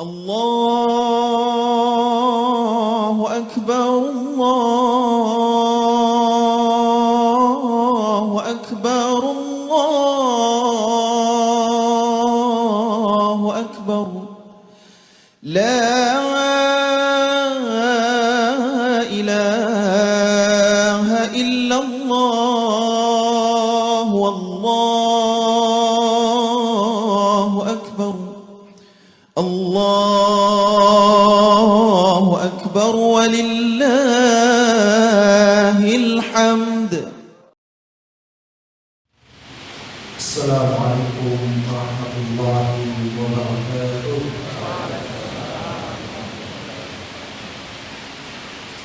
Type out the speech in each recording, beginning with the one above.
الله أكبر الله أكبر الله أكبر لا إله إلا الله والله أكبر الله أكبر ولله الحمد. السلام عليكم ورحمة الله وبركاته.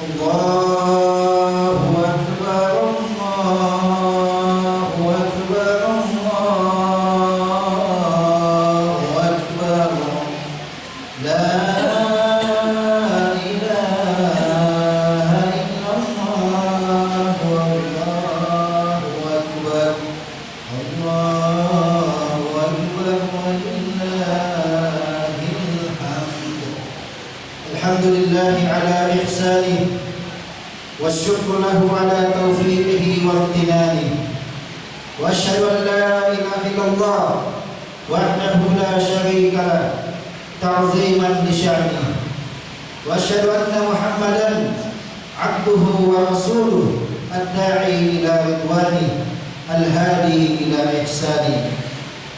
الله أكبر الله أكبر الله أكبر لا إله إلا الله والله أكبر الله أكبر ولله الحمد. الحمد لله على إحسانه والشكر له على توفيقه وامتنانه، وأشهد أن لا إله إلا الله وحده لا شريك له تعظيما لشأنه، وأشهد أن محمدا عبده ورسوله الداعي إلى رضوانه الهادي إلى إحسانه،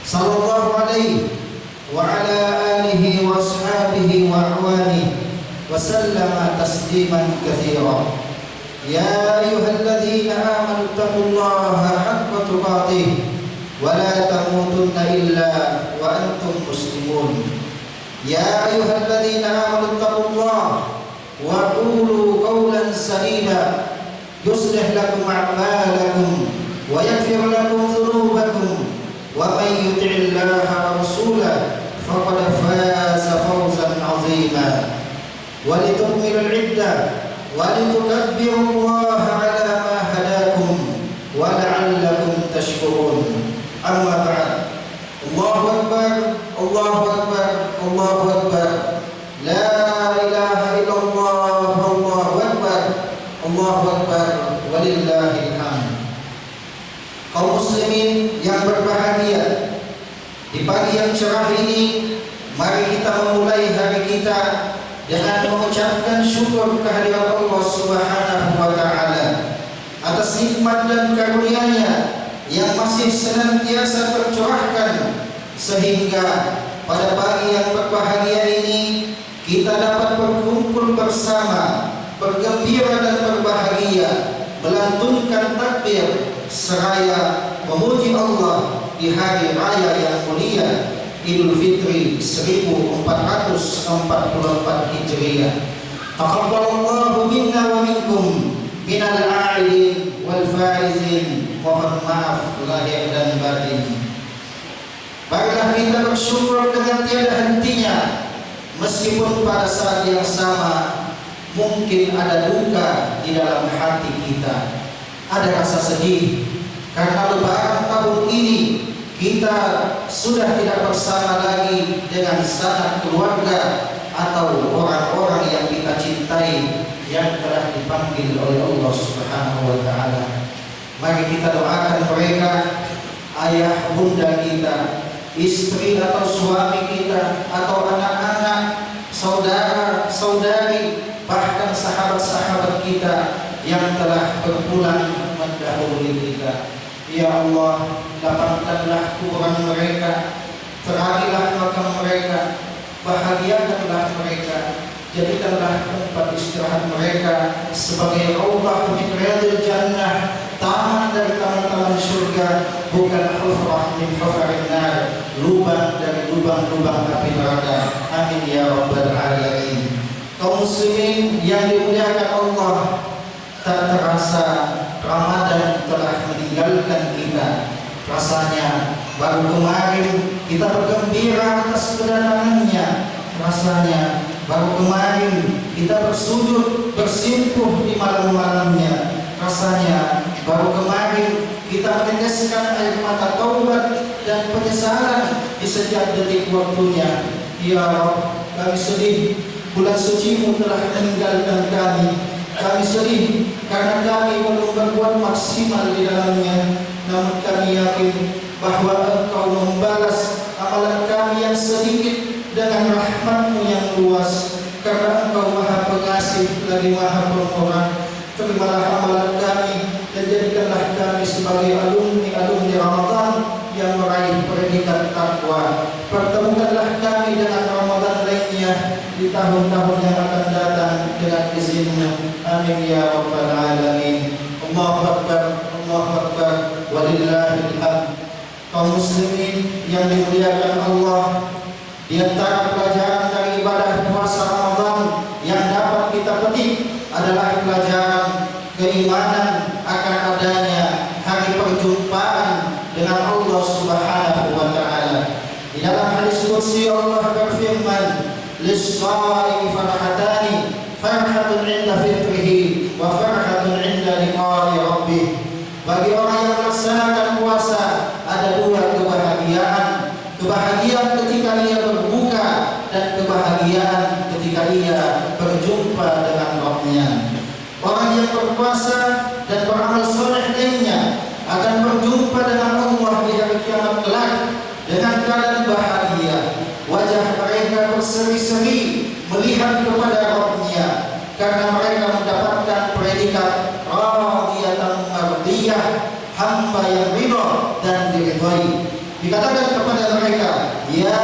صلى الله عليه وعلى آله وأصحابه وأعوانه وسلم تسليما كثيرا. يا أيها الذين آمنوا اتقوا الله حق تقاته ولا تموتن إلا وأنتم مسلمون. يا أيها الذين آمنوا اتقوا الله وقولوا قولا سديدا يصلح لكم أعمالكم ويغفر لكم ذنوبكم، ومن يطع الله ورسوله فقد فاز فوزا عظيما. ولتكملوا العدة ولتكبروا الله على ما هداكم ولعلكم تشكرون. أما بعد، الله أكبر الله أكبر الله أكبر لا إله إلا الله الله أكبر الله أكبر ولله الحمد. Kaum muslimin yang berbahagia, di pagi yang cerah ini mari kita memulai hari kita dengan mengucapkan syukur kehadirat Allah Subhanahu wa taala atas nikmat dan karunia-Nya yang masih senantiasa tercurahkan, sehingga pada pagi yang berbahagia ini kita dapat berkumpul bersama, bergembira dan berbahagia, melantunkan takbir seraya memuji Allah di hari raya yang mulia Idul Fitri 1444 Hijriah. Taqabbalallahu minna wa minkum minal a'idin wal faizin. Mohon maaf lahir dan batin. Baiklah kita bersyukur dengan tiada hentinya, meskipun pada saat yang sama mungkin ada duka di dalam hati kita, ada rasa sedih karena lebaran tahun ini kita sudah tidak bersama lagi dengan sanak keluarga atau orang-orang yang kita cintai yang telah dipanggil oleh Allah Subhanahu wa taala. Mari kita doakan mereka, ayah bunda kita, istri atau suami kita, atau anak-anak, saudara, saudari, bahkan sahabat-sahabat kita yang telah berpulang mendahului kita. Ya Allah, lapangkanlah kuburan mereka, terangilah makam mereka, bahagiakanlah mereka, jadikanlah tempat istirahat mereka sebagai raudhah min riyadil jannah, taman dari taman-taman surga, bukan hufrah min hufarin nar, lubang dari lubang-lubang api neraka. Amin ya rabbal alamin. Kaum muslimin yang dimuliakan Allah, tak terasa Ramadan telah meninggalkan kita. Rasanya baru kemarin kita bergembira atas kedatangannya. Rasanya baru kemarin kita bersujud bersimpuh di malam-malamnya. Rasanya baru kemarin kita meneteskan air mata taubat dan penyesalan di setiap detik waktunya. Ya Rabb, kami sedih bulan suci-Mu telah meninggalkan kami. Kami sedih karena kami belum berbuat maksimal di dalamnya. Namun kami yakin bahwa Engkau membalas amalan kami yang sedikit dengan rahmat-Mu yang luas. Karena Engkau Maha Pengasih lagi Maha Pemurah. Terimalah amalan kami dan jadikanlah kami sebagai alumni Ramadan yang meraih predikat takwa. Pertemukanlah kami dengan Ramadan lainnya di tahun-tahun yang akan datang dengan izin-Mu. Amin ya rabbal alamin. Allahu akbar, Allahu akbar, walillahil hamd. Kaum muslimin yang dimuliakan Allah, di antara pelajaran dari ibadah puasa Ramadan yang dapat kita petik adalah pelajaran keimanan akan adanya hari perjumpaan dengan Allah Subhanahu wa taala. Di dalam hadis qudsi Allah berfirman, "Lis-shaimi farhatani, farhatun 'inda fitrihi wa farhatun 'inda liqa'i rabbih." Bagi orang yang melaksanakan puasa ada dua kebahagiaan. Kebahagiaan ketika ia berbuka dan kebahagiaan ketika ia berjumpa dengan Rabb-Nya. Orang yang berpuasa dan beramal soleh lainnya akan berjumpa dengan Allah di hari kiamat kelak dengan keadaan bahagia. Wajah mereka berseri-seri melihat kepada Rabb-Nya karena mereka mendapatkan predikat radiyatan mardiyah, hamba yang ridha dan diridhai. Dikatakan kepada mereka, ya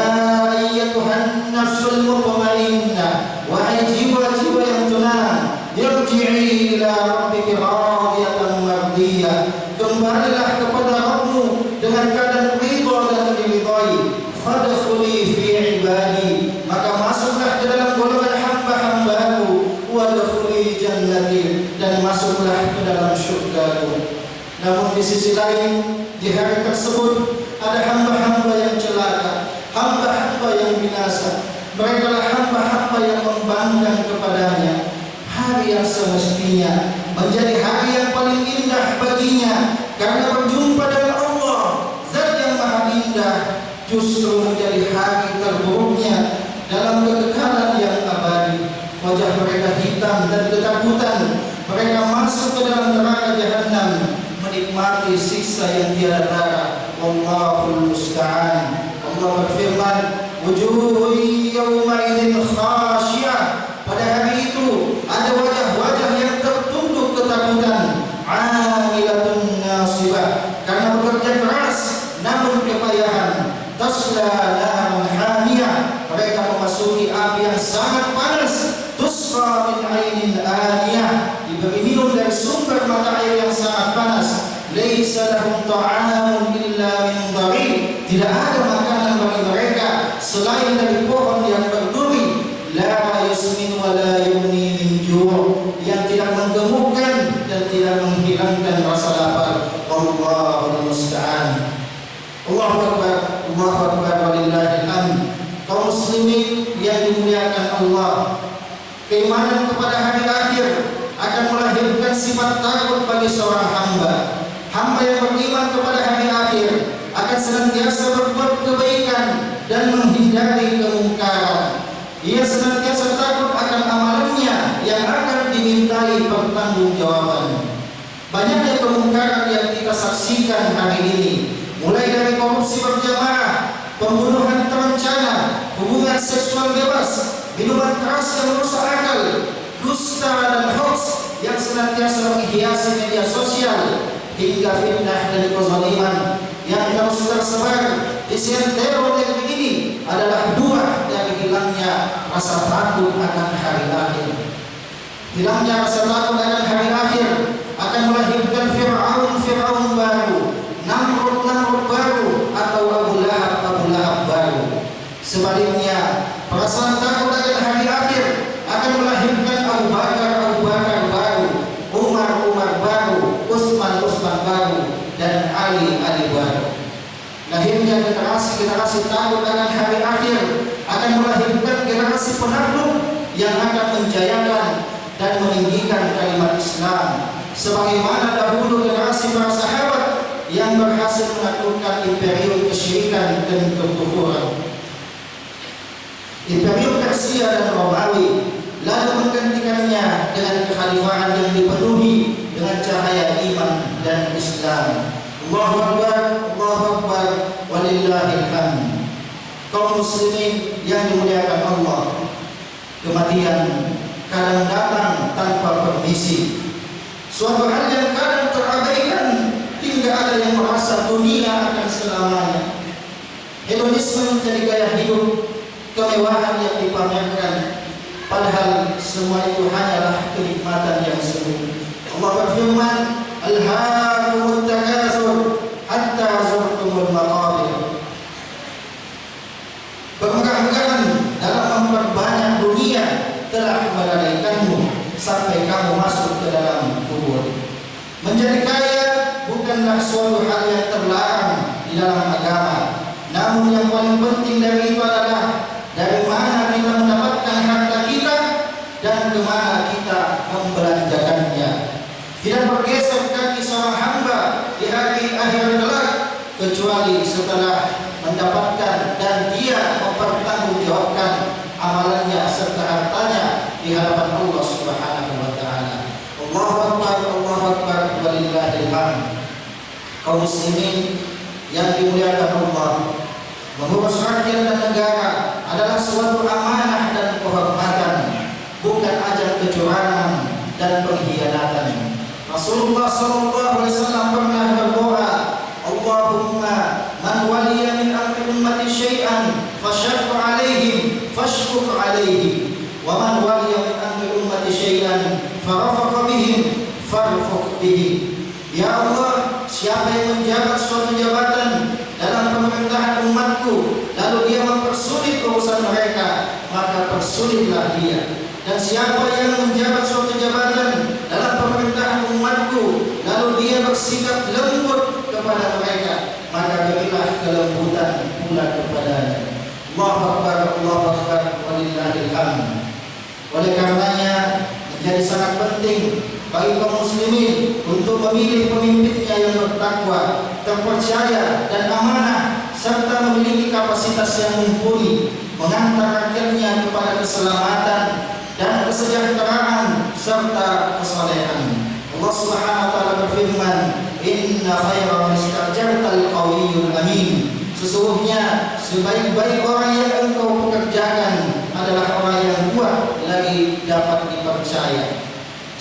ayyatuhan nafsul mutmainnah, wahai jiwa-jiwa yang tenang, irji'i ila rabbiki radiyatan mardiyah, kembalilah kepada Rabbmu dengan keadaan ridha dan diridhai. Fadkhuli fi ibadi, maka masuklah ke dalam golongan hamba-hambaku. Wadkhuli jannati, dan masuklah ke dalam syurgaku. Namun di sisi lain, di hari tersebut ada hamba-hamba yang celaka, hamba-hamba yang binasa. Mereka adalah hamba-hamba yang membangkang kepadanya. Hari yang semestinya menjadi hari yang paling indah baginya karena berjumpa dengan Allah, Zat yang Maha Indah, justru menjadi hari terburuknya dalam kekekalan yang abadi. Wajah mereka hitam dan ketakutan. Mereka masuk ke dalam neraka Jahannam, menikmati siksa yang tiada tara. Wallahul musta'an. Allah berfirman, wujuhun yawma idzin khashi'ah. Pada hari itu ada wajah-wajah yang tertunduk ketakutan, 'amilatun nasibah, karena bekerja keras namun kepayahan. Tasla naran hamiyah, mereka memasuki api yang sangat panas. Tusqa min 'ainin aniyah, diberi minum dari sumber mata air yang sangat panas. Laisa lahum ta'amun illa min dhari, tidak ada makanan bagi mereka selain dari pohon yang berduri. La yusmin wa la yughni min ju', yang tidak menggemukkan dan tidak menghilangkan rasa lapar. Wallahul musta'an. Allahu akbar, Allahu akbar, walillahil hamd. Kaum muslimin yang dimuliakan Allah, keimanan kepada hari akhir akan melahirkan sifat takut bagi seorang hamba. Hamba yang beriman kepada hari akhir akan senantiasa berbuat kebaikan dan menghindari kemungkaran. Ia senantiasa takut akan amalannya yang akan dimintai pertanggungjawaban. Banyaknya kemungkaran yang kita saksikan hari ini, mulai dari korupsi berjamaah, pembunuhan terencana, hubungan seksual bebas, minuman keras yang merusak akal, dusta dan hoax yang senantiasa menghiasi media sosial, hingga fitnah dan kezaliman yang terus tersebar di seantero negeri ini adalah buah dari hilangnya rasa takut akan hari akhir. Hilangnya rasa takut akan hari akhir akan melahirkan Fir'aun baru, Namrud baru, atau Abu Lahab baru. Sebaliknya, perasaan takut akan hari akhir akan melahirkan Abu Bakar baru, Umar baru, Utsman baru, dan Ali baru. Lahirnya generasi takut akan hari akhir akan melahirkan generasi penakluk yang akan menjayakan dan meninggikan kalimat Islam, sebagaimana dahulu generasi para sahabat yang berhasil menaklukkan imperium kesyirikan dan kekufuran. Persia dan Romawi, lalu menggantikannya dengan kekhalifahan yang dipenuhi dengan cahaya iman dan Islam. Allahu Akbar, Allahu Akbar, walillahil hamd. Kaum muslimin yang dimuliakan Allah, kematian kadang datang tanpa permisi. Suatu hal yang kadang terabaikan hingga ada yang merasa dunia akan selamanya. Hedonisme menjadi gaya hidup, kemewahan yang dipamerkan, padahal semua itu hanyalah kenikmatan yang semu. Allah berfirman, "Alhaakumut takatsur hatta zurtumul maqabir." Bermegah-megahan dalam memperbanyak dunia telah melalaikanmu sampai kamu masuk ke dalam kubur. Menjadi kaya bukanlah suatu hal yang terlarang di dalam agama. Namun yang paling penting dari itu adalah dari mana kita mendapatkan harta kita dan kemana kita membelanjakannya. Tidak bergeser kaki seorang hamba di hari akhir kelak kecuali setelah mendapatkan dan dia mempertanggungjawabkan amalannya serta hartanya di hadapan Allah Subhanahu wa taala. Allahu Akbar, Allahu Akbar, walillahil hamd. Kaum muslimin yang dimuliakan Allah, mengurus rakyat dan negara adalah suatu amanah dan kehormatan, bukan ajang kecurangan dan pengkhianatan. Rasulullah SAW pernah berdoa, Allahumma man waliya min amri ummati syai'an fasyaqqa alaihim fashquq alaihi wa man waliya min amri ummati syai'an farafaqa bihim farfuq bihi. Ya Allah, siapa yang menjabat suatu jabatan dalam pemerintahan umatku lalu dia mempersulit urusan mereka, maka persulitlah dia. Dan siapa yang menjabat suatu jabatan dalam pemerintahan umatku lalu dia bersikap lembut kepada mereka, maka berilah kelembutan pula kepadanya. Allahu Akbar, Allahu Akbar, walillahil hamd. Oleh karenanya menjadi sangat penting bagi kaum muslimin untuk memilih pemimpinnya yang bertakwa, terpercaya dan amanah, serta memiliki kapasitas yang mumpuni mengantar rakyatnya kepada keselamatan dan kesejahteraan serta kesalehan. Allah Subhanahu wa taala berfirman, "Inna khairal man istajartal qawiyyul amin." Sesungguhnya sebaik-baik orang yang engkau pekerjakan adalah orang yang kuat lagi dapat dipercaya.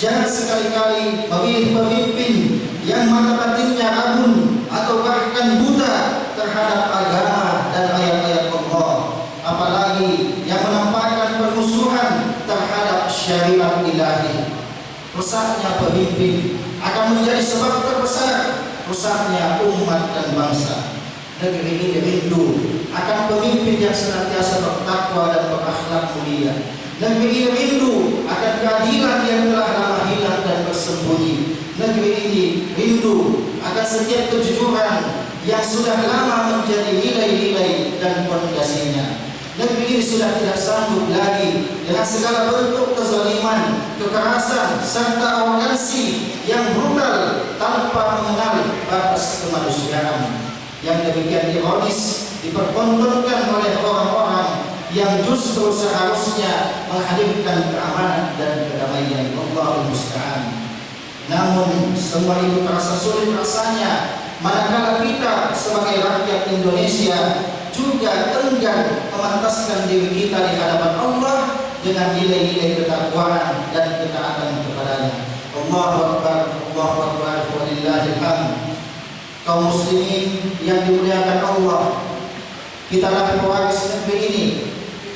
Jangan sekali-kali memilih pemimpin yang mata batinnya rabun atau bahkan buta terhadap agama dan ayat-ayat Allah, apalagi yang menampakkan permusuhan terhadap syariat ilahi. Rusaknya pemimpin akan menjadi sebab terbesar rusaknya umat dan bangsa. Negeri ini rindu akan pemimpin yang senantiasa bertakwa dan berakhlak mulia. Negeri ini rindu akan keadilan yang telah lama hilang dan bersembunyi. Negeri ini rindu akan setiap kejujuran yang sudah lama menjadi nilai-nilai dan pondasinya. Negeri ini sudah tidak sanggup lagi dengan segala bentuk kezaliman, kekerasan, serta arogansi yang brutal tanpa mengenal batas kemanusiaan. Yang demikian ironis dipertontonkan oleh orang-orang yang justru seharusnya menghadirkan keamanan dan kedamaian. Allahul musta'an. Namun semua itu terasa sulit rasanya manakala kita sebagai rakyat Indonesia juga enggan memantaskan diri kita di hadapan Allah dengan nilai-nilai ketakwaan dan ketaatan kepadanya. Allahu Akbar, Allahu Akbar, walillahil hamd. Kaum muslimin yang dimuliakan Allah, kitalah pewaris negeri ini,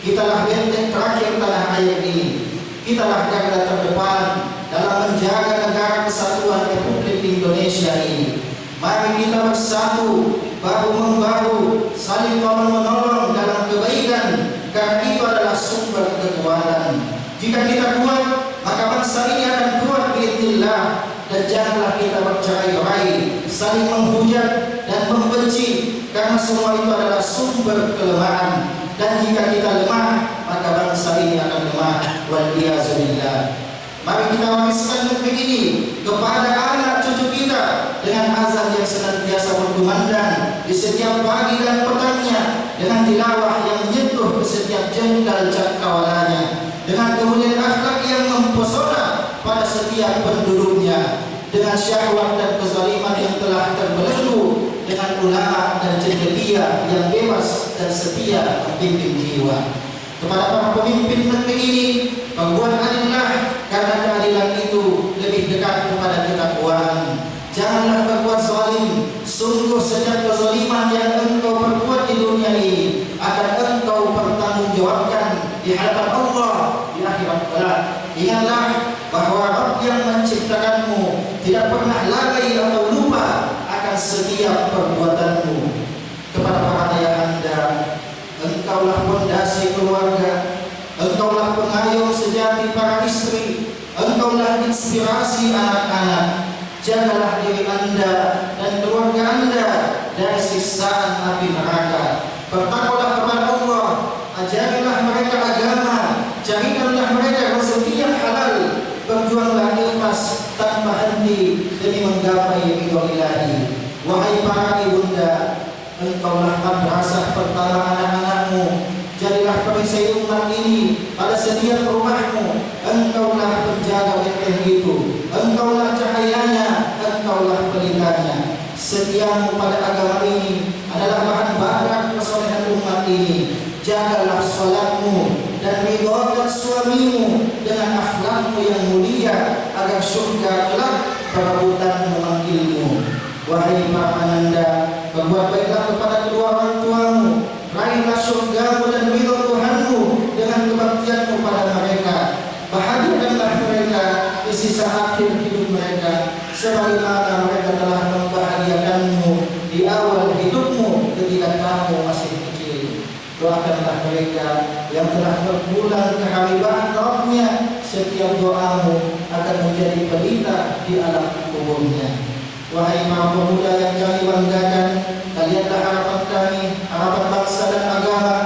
kitalah benteng terakhir tanah air ini, kitalah garda terdepan dalam menjaga negara kesatuan Republik Indonesia ini. Mari kita bersatu, bahu-membahu, saling tolong-menolong dalam kebaikan, karena itu adalah sumber kekuatan. Jika kita kuat, maka bangsa ini akan kuat biidznillah. Dan janganlah kita bercerai-berai, saling menghujat dan membenci, karena semua itu adalah sumber kelemahan. Dan jika kita lemah, maka bangsa ini akan lemah. Wal'iyazubillah. Mari kita wariskan negeri ini kepada anak cucu kita dengan azan yang senantiasa berkumandang di setiap pagi dan petangnya, dengan tilawah yang menyentuh ke setiap jengkal cakrawalanya, dengan kemuliaan akhlak yang mempesona pada setiap penduduknya, dengan syahwat dan kezaliman yang telah terbelenggu, dengan ulama dan cendekia yang bebas dan setia membimbing jiwa. Kepada para pemimpin negeri ini, berbuat adillah, karena keadilan itu lebih dekat kepada ketakwaan. Janganlah berbuat zalim. Sungguh setiap kezaliman yang engkau perbuat di dunia ini akan engkau pertanggungjawabkan di hadapan Allah di akhirat kelak. Ingatlah bahwa Rabb yang menciptakanmu tidak pernah lalai atau lupa akan setiap perbuatanmu. Kepada para ayahanda, engkaulah pondasi keluarga, engkaulah pengayom sejati para istri, engkaulah inspirasi anak-anak. Jagalah diri anda dan keluarga anda dari siksaan api neraka. Bertakwalah kepada Allah, ajarilah mereka agama, carikanlah mereka rezeki yang halal, berjuanglah ikhlas tanpa henti demi menggapai ridho ilahi. Wahai para ibunda, engkaulah madrasah pertama anak-anakmu. Jadilah perisai umat ini pada setiap rumahmu. Engkaulah penjaga benteng itu, engkaulah cahayanya, engkaulah pelitanya. Setiamu pada agama ini adalah bahan bakar kesolehan umat ini. Jagalah salatmu dan ridhokan suamimu dengan akhlakmu yang mulia, agar surga kelak berebutan memanggilmu. Wahai para ananda, berbuat baiklah kepada kedua orang tuamu. Raihlah surgamu dan ridho Tuhanmu dengan kebaktianmu pada mereka. Bahagiakanlah mereka di sisa akhir hidup mereka, sebagaimana mereka telah membahagiakanmu di awal hidupmu ketika kamu masih kecil. Doakanlah mereka yang telah berpulang ke hariban Rabbnya. Setiap doamu akan menjadi pelita di alam kuburnya. Wahai para pemuda yang kami banggakan, kalianlah harapan kami, harapan bangsa dan agama.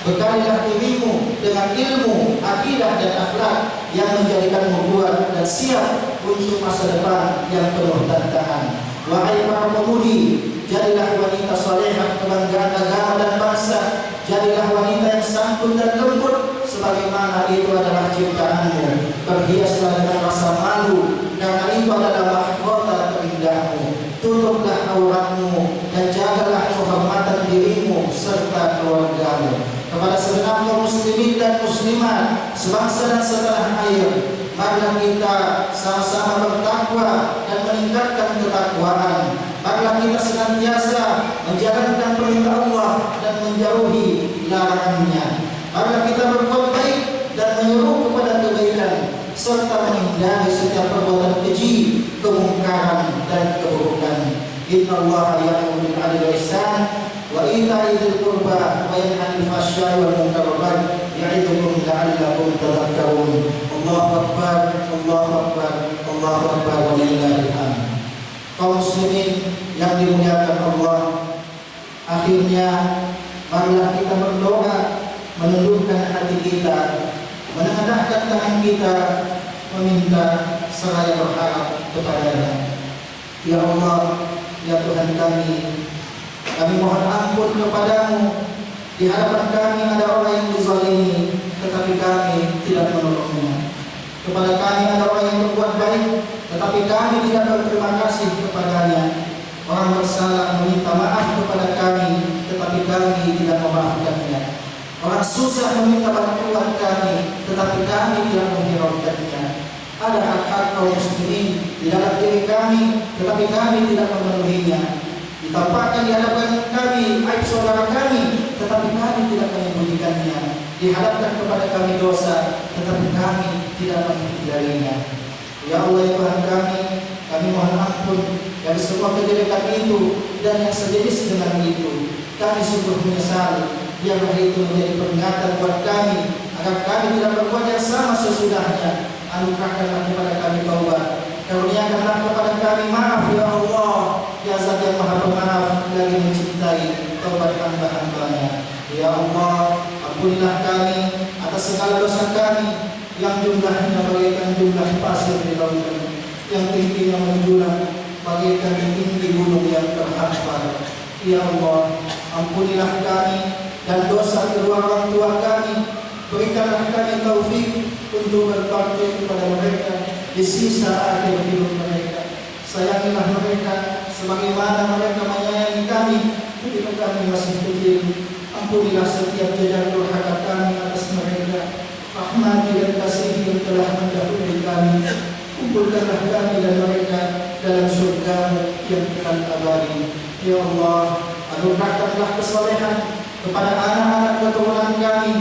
Bekalilah dirimu dengan ilmu, akidah dan akhlak yang menjadikanmu kuat dan siap untuk masa depan yang penuh tantangan. Wahai para pemudi, jadilah wanita salehah kebanggaan agama dan bangsa. Jadilah wanita yang santun dan lembut, sebagaimana itu adalah ciptaanmu. Berhiaslah dengan rasa malu, karena itu adalah mahkota terindahmu. Tutuplah auratmu dan jagalah kehormatan dirimu serta keluargamu. Kepada segenap kaum muslimin dan muslimat sebangsa dan setanah air, marilah kita sama-sama bertakwa dan meningkatkan ketakwaan. Marilah kita senantiasa menjalankan perintah Allah dan menjauhi larangannya. Marilah kita berbuat baik dan menyeru kepada kebaikan, serta menghindari setiap perbuatan keji, kemungkaran dan keburukan. Innallaha ya'muru bil 'adli wal ihsan wa ita'i dzil qurba wa yanha 'anil fahsya'i wal munkari wal baghi ya'idzukum la'allakum tadhakkarun. Allahu akbar, Allahu akbar, Allahu akbar, walillahil hamd. Kaum muslimin yang dimuliakan Allah, akhirnya marilah kita berdoa, menundukkan hati kita, menengadahkan tangan kita, meminta seraya berharap kepada-Nya. Ya Allah, ya Tuhan kami mohon ampun kepadamu. Di hadapan kami ada orang yang dizalimi, tetapi kami tidak menolongnya. Kepada kami ada orang yang berbuat baik, tetapi kami tidak berterima kasih kepadanya. Orang bersalah meminta maaf kepada kami, tetapi kami tidak memaafkannya. Orang susah meminta bantuan kami, tetapi kami tidak menghiraukannya. Ada hak-hak kaum muslimin di dalam diri kami, tetapi kami tidak memenuhinya. Ditampakkan di hadapan kami aib saudara kami, tetapi kami tidak menyembunyikannya. Dihadapkan kepada kami dosa, tetapi kami tidak menghindarinya. Ya Allah, ya Tuhan kami mohon ampun dari semua kejelekan itu dan yang sejenis dengan itu. Kami sungguh menyesal. Biarlah itu menjadi peringatan buat kami, agar kami tidak berbuat yang sama sesudahnya. Anugerahkanlah kepada kami taubat, karuniakanlah kepada kami maaf, ya Allah, ya Zat yang Maha Pemaaf lagi mencintai taubat hamba-hambanya. Ya Allah, ampunilah kami atas segala dosa kami yang jumlahnya bagaikan jumlah pasir di lautan, yang tingginya menjulang bagaikan tinggi gunung yang terhampar. Ya Allah, ampunilah kami dan dosa kedua orang tua kami. Berikanlah kami taufik untuk berbakti kepada mereka di sisa akhir hidup mereka. Sayangilah mereka sebagaimana mereka menyayangi kami ketika kami masih kecil. Ampunilah setiap jejak durhaka kami atas mereka. Rahmati dan kasih yang telah mendahului kami. Kumpulkanlah kami dan mereka dalam surga yang kekal abadi. Ya Allah, anugerahkanlah kesolehan kepada anak-anak keturunan kami.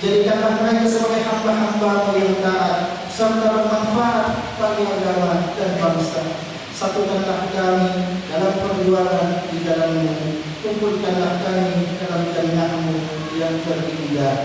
Jadikanlah mereka sebagai hamba-hamba-Mu yang taat serta bermanfaat bagi agama dan bangsa. Satukanlah kami dalam perjuangan di dalam-Mu. Kumpulkanlah kami dalam jannah-Mu yang terindah.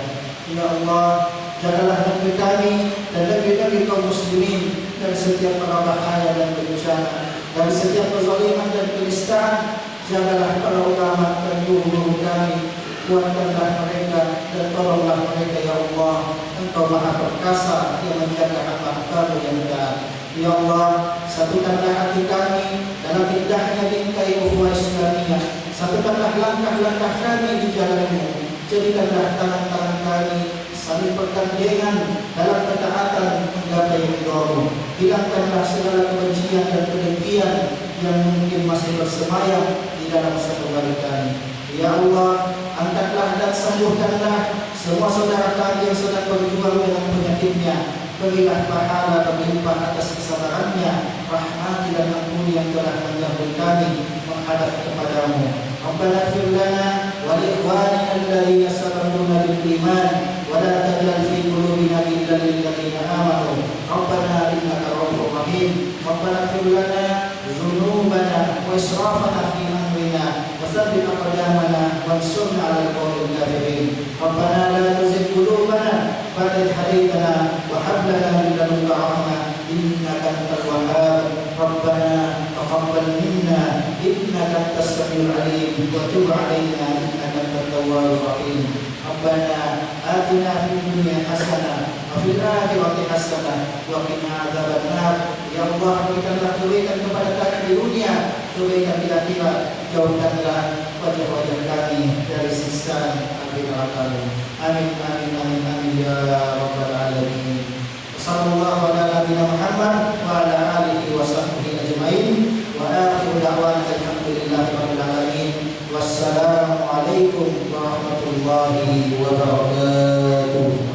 Ya Allah, jagalah negeri kami dan negeri-negeri kaum muslimin dari setiap bahaya dan bencana, dari setiap kezaliman dan penistaan. Jagalah para ulama dan guru-guru kami. Kuatkanlah mereka dan tolonglah mereka, ya Allah. Engkau Maha Perkasa yang menjaga hamba-Mu yang taat. Ya Allah, satukanlah hati kami dalam indahnya bingkai ukhuwah Islamiyah. Satukanlah langkah-langkah kami di jalan-Mu. Jadikanlah tangan-tangan kami saling bergandengan dalam ketaatan menggapai ridha-Mu. Hilangkanlah segala kebencian dan kedengkian yang mungkin masih bersemayam di dalam satu hati kami. Ya Allah, angkatlah dan sembuhkanlah semua saudara kami yang sedang berjuang dengan penyakitnya. Berilah pahala berlimpah atas kesabarannya. Rahmati dan ampuni yang telah mendahului kami menghadap kepadamu. Rabbana ighfir lana wa li ikhwanina alladhina sabaquna bil iman wa la taj'al fi qulubina ghillan lil ladzina amanu. Rabbana innaka ra'ufur rahim. Rabbana ighfir lana dhunubana wa israfana fi amrina wa thabbit aqdamana wansurna 'alal qawmil kafirin. Rabbana la tuzigh qulubana ba'da idh hadaytana wa hab lana min ladunka rahmah innaka antal wahhab. Rabbana taqabbal minna innaka antas samiul alim wa tub 'alaina innaka antat tawwabur rahim. Rabbana atina fid dunya hasanah wa fil akhirati hasanah wa qina adzabannar. Ya Allah, berikanlah kebaikan kepada kami di dunia, kebaikan di akhirat. Jauhkanlah wajah-wajah kami dari siksa api neraka-Mu. Amin amin amin amin ya rabbal alamin. Sallallahu ala nabiyina Muhammad wa ala alihi wa sahbihi ajmain. Wa akhiru da'wana alhamdulillahi rabbil alamin. Wassalamu alaikum warahmatullahi wabarakatuh.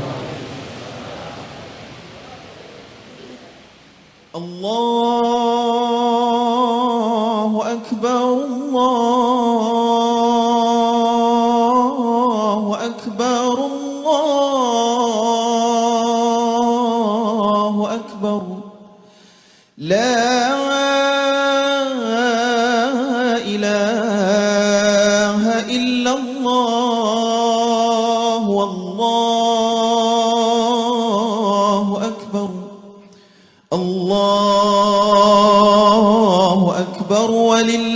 Allahu Akbar, Allahu Akbar, Allahu Akbar. La ilaha illallah, wallahu akbar. Allahu akbar walillah.